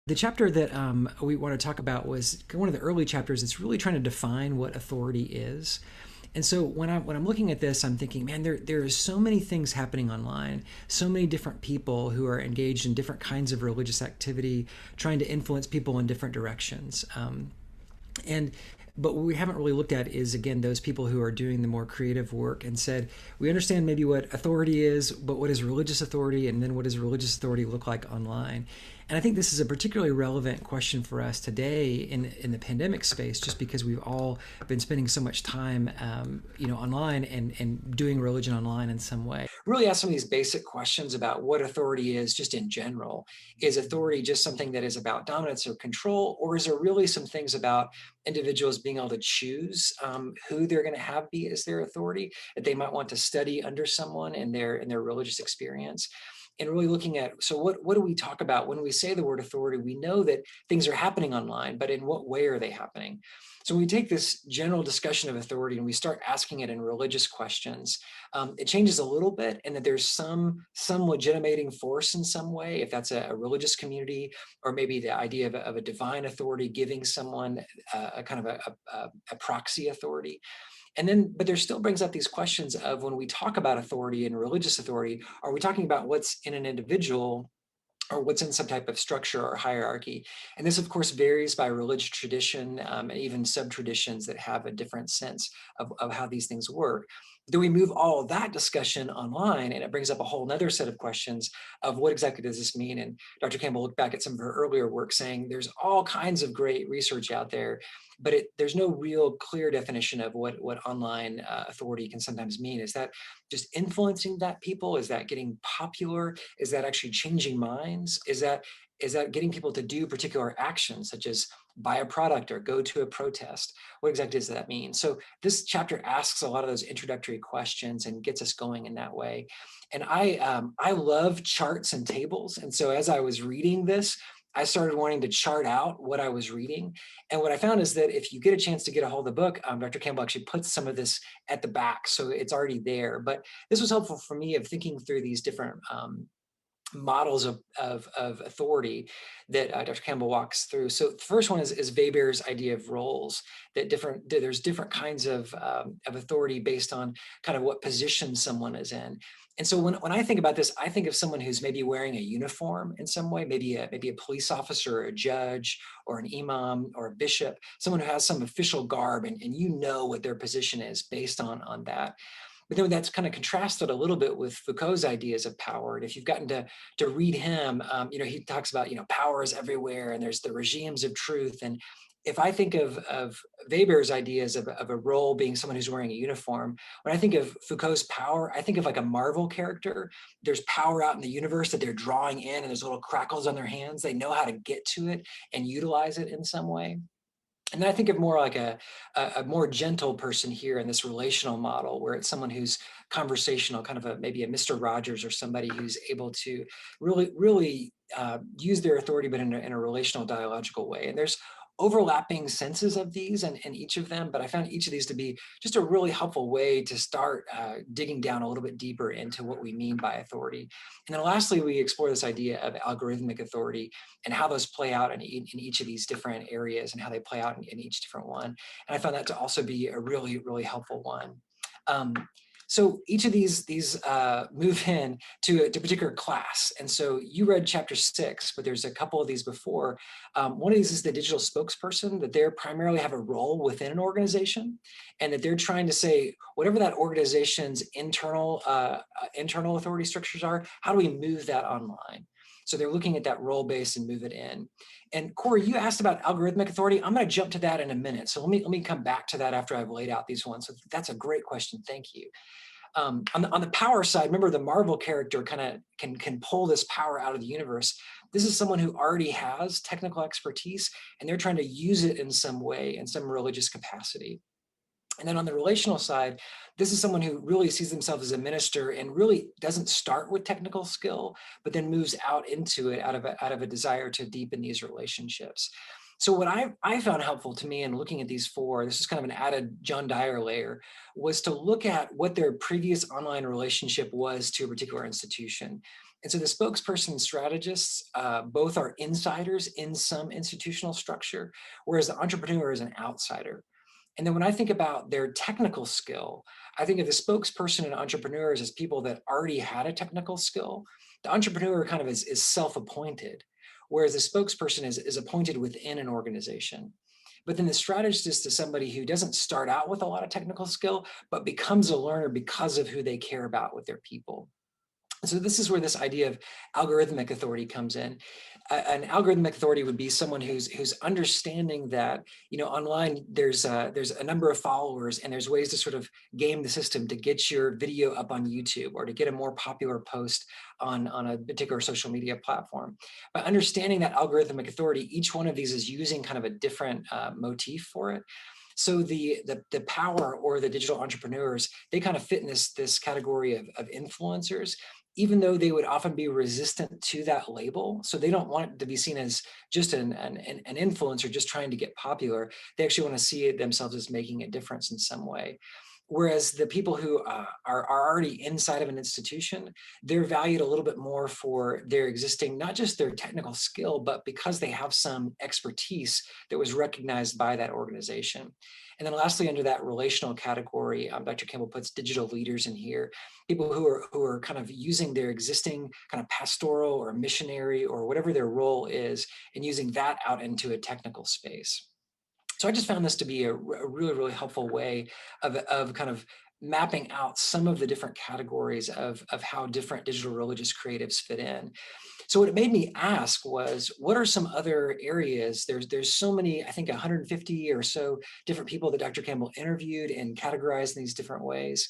The chapter that we want to talk about was one of the early chapters. It's really trying to define what authority is. And so when I'm looking at this, I'm thinking, man, there are so many things happening online, so many different people who are engaged in different kinds of religious activity, trying to influence people in different directions. And but what we haven't really looked at is, again, those people who are doing the more creative work and said, we understand maybe what authority is, but what is religious authority, and then what does religious authority look like online? And I think this is a particularly relevant question for us today in the pandemic space, just because we've all been spending so much time, online and doing religion online in some way. Really ask some of these basic questions about what authority is just in general. Is authority just something that is about dominance or control, or is there really some things about individuals being able to choose who they're going to have be as their authority, that they might want to study under someone in their religious experience? And really looking at, so what do we talk about when we say the word authority? We know that things are happening online, but in what way are they happening? So when we take this general discussion of authority and we start asking it in religious questions, it changes a little bit, and that there's some legitimating force in some way, if that's a religious community, or maybe the idea of a divine authority giving someone a kind of a proxy authority. And then, but there still brings up these questions of, when we talk about authority and religious authority, are we talking about what's in an individual or what's in some type of structure or hierarchy? And this, of course, varies by religious tradition, and even sub-traditions that have a different sense of how these things work. Then we move all of that discussion online, and it brings up a whole other set of questions of what exactly does this mean? And Dr. Campbell looked back at some of her earlier work saying there's all kinds of great research out there, but there's no real clear definition of what online authority can sometimes mean. Is that just influencing that people? Is that getting popular? Is that actually changing minds? Is that getting people to do particular actions, such as buy a product or go to a protest? What exactly does that mean? So this chapter asks a lot of those introductory questions and gets us going in that way. And I love charts and tables. And so as I was reading this, I started wanting to chart out what I was reading. And what I found is that if you get a chance to get a hold of the book, Dr. Campbell actually puts some of this at the back, so it's already there. But this was helpful for me of thinking through these different models of authority that Dr. Campbell walks through. So the first one is Weber's idea of roles, that there's different kinds of authority based on kind of what position someone is in. And so when I think about this, I think of someone who's maybe wearing a uniform in some way, maybe a police officer, or a judge, or an imam, or a bishop, someone who has some official garb, and you know what their position is based on that. But then that's kind of contrasted a little bit with Foucault's ideas of power. And if you've gotten to read him, he talks about, power is everywhere, and there's the regimes of truth. And if I think of Weber's ideas of a role being someone who's wearing a uniform, when I think of Foucault's power, I think of like a Marvel character. There's power out in the universe that they're drawing in, and there's little crackles on their hands. They know how to get to it and utilize it in some way. And then I think of more like a more gentle person here in this relational model, where it's someone who's conversational, kind of maybe a Mr. Rogers, or somebody who's able to really use their authority, but in a relational dialogical way. And there's overlapping senses of these and each of them, but I found each of these to be just a really helpful way to start digging down a little bit deeper into what we mean by authority. And then lastly, we explore this idea of algorithmic authority and how those play out in each of these different areas, and how they play out in each different one. And I found that to also be a really, really helpful one. Um, so each of these move in to a particular class. And so you read chapter 6, but there's a couple of these before. One of these is the digital spokesperson, that they primarily have a role within an organization, and that they're trying to say, whatever that organization's internal authority structures are, how do we move that online? So they're looking at that role base and move it in. And Corey, you asked about algorithmic authority. I'm going to jump to that in a minute. So let me come back to that after I've laid out these ones. So that's a great question. Thank you. On the power side, remember the Marvel character kind of can pull this power out of the universe. This is someone who already has technical expertise, and they're trying to use it in some way, in some religious capacity. And then on the relational side, this is someone who really sees themselves as a minister and really doesn't start with technical skill, but then moves out into it out of a desire to deepen these relationships. So what I found helpful to me in looking at these four, this is kind of an added John Dyer layer, was to look at what their previous online relationship was to a particular institution. And so the spokesperson and strategists both are insiders in some institutional structure, whereas the entrepreneur is an outsider. And then when I think about their technical skill, I think of the spokesperson and entrepreneurs as people that already had a technical skill. The entrepreneur kind of is self-appointed, whereas the spokesperson is appointed within an organization. But then the strategist is somebody who doesn't start out with a lot of technical skill, but becomes a learner because of who they care about with their people. So this is where this idea of algorithmic authority comes in. An algorithmic authority would be someone who's understanding that, online there's a number of followers and there's ways to sort of game the system to get your video up on YouTube or to get a more popular post on a particular social media platform. By understanding that algorithmic authority, each one of these is using kind of a different motif for it. So the power or the digital entrepreneurs, they kind of fit in this category of influencers, even though they would often be resistant to that label. So they don't want it to be seen as just an influencer just trying to get popular. They actually want to see it themselves as making a difference in some way. Whereas the people who are already inside of an institution, they're valued a little bit more for their existing, not just their technical skill, but because they have some expertise that was recognized by that organization. And then lastly, under that relational category, Dr. Campbell puts digital leaders in here, people who are kind of using their existing kind of pastoral or missionary or whatever their role is and using that out into a technical space. So I just found this to be a really, really helpful way of kind of mapping out some of the different categories of how different digital religious creatives fit in. So what it made me ask was, what are some other areas? There's so many, I think 150 or so different people that Dr. Campbell interviewed and categorized in these different ways.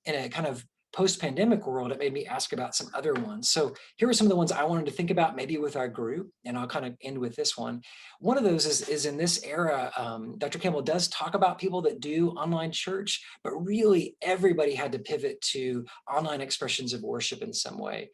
In a kind of post-pandemic world, it made me ask about some other ones. So here are some of the ones I wanted to think about maybe with our group, and I'll kind of end with this one. One of those is in this era, Dr. Campbell does talk about people that do online church, but really everybody had to pivot to online expressions of worship in some way.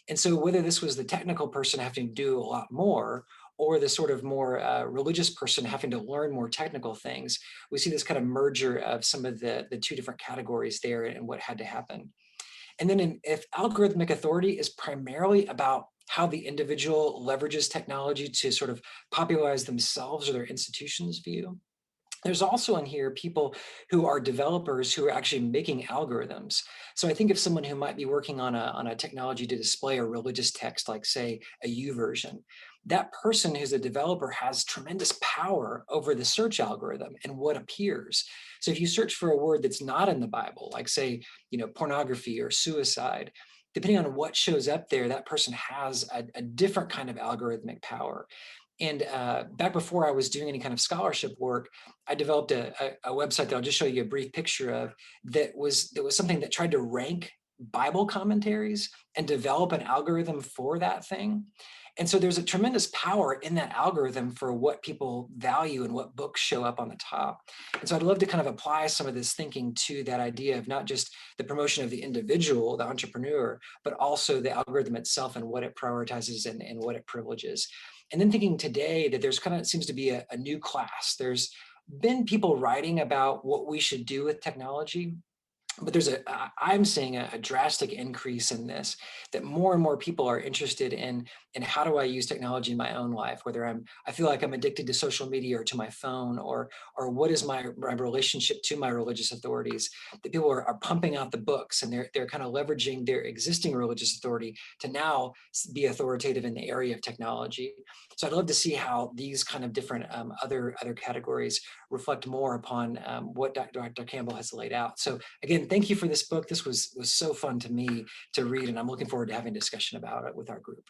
And so whether this was the technical person having to do a lot more or the sort of more religious person having to learn more technical things, we see this kind of merger of some of the two different categories there and what had to happen. And then if algorithmic authority is primarily about how the individual leverages technology to sort of popularize themselves or their institution's view, there's also in here people who are developers who are actually making algorithms. So I think of someone who might be working on a technology to display a religious text, like say a YouVersion. That person who's a developer has tremendous power over the search algorithm and what appears. So if you search for a word that's not in the Bible, like say, pornography or suicide, depending on what shows up there, that person has a different kind of algorithmic power. And back before I was doing any kind of scholarship work, I developed a website that I'll just show you a brief picture of that was something that tried to rank Bible commentaries and develop an algorithm for that thing. And so there's a tremendous power in that algorithm for what people value and what books show up on the top. And so I'd love to kind of apply some of this thinking to that idea of not just the promotion of the individual, the entrepreneur, but also the algorithm itself and what it prioritizes and what it privileges. And then thinking today that there's kind of seems to be a new class. There's been people writing about what we should do with technology, but I'm seeing a drastic increase in this, that more and more people are interested in how do I use technology in my own life, whether I feel like I'm addicted to social media or to my phone, or what is my relationship to my religious authorities. That people are pumping out the books and they're kind of leveraging their existing religious authority to now be authoritative in the area of technology. So I'd love to see how these kind of different other categories reflect more upon what Dr. Campbell has laid out. So again, thank you for this book. This was so fun to me to read, and I'm looking forward to having a discussion about it with our group.